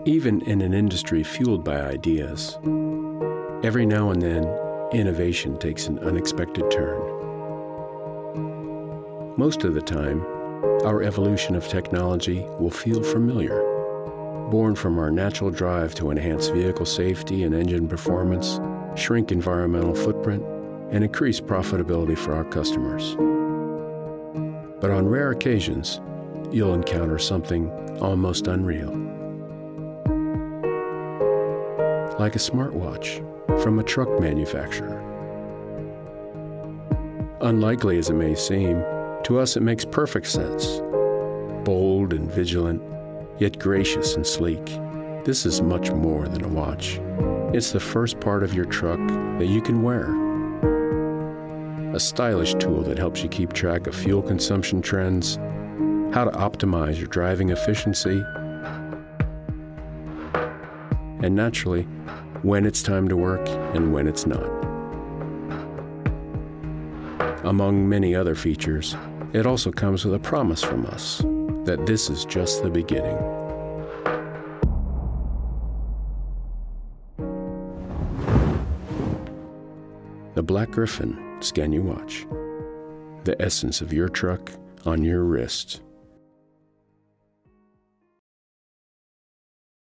Even in an industry fueled by ideas, every now and then, innovation takes an unexpected turn. Most of the time, our evolution of technology will feel familiar, born from our natural drive to enhance vehicle safety and engine performance, shrink environmental footprint, and increase profitability for our customers. But on rare occasions, you'll encounter something almost unreal. Like a smartwatch from a truck manufacturer. Unlikely as it may seem, to us it makes perfect sense. Bold and vigilant, yet gracious and sleek. This is much more than a watch. It's the first part of your truck that you can wear. A stylish tool that helps you keep track of fuel consumption trends, how to optimize your driving efficiency, and naturally, when it's time to work and when it's not. Among many other features, it also comes with a promise from us that this is just the beginning. The Black Griffin Scania watch. The essence of your truck on your wrist.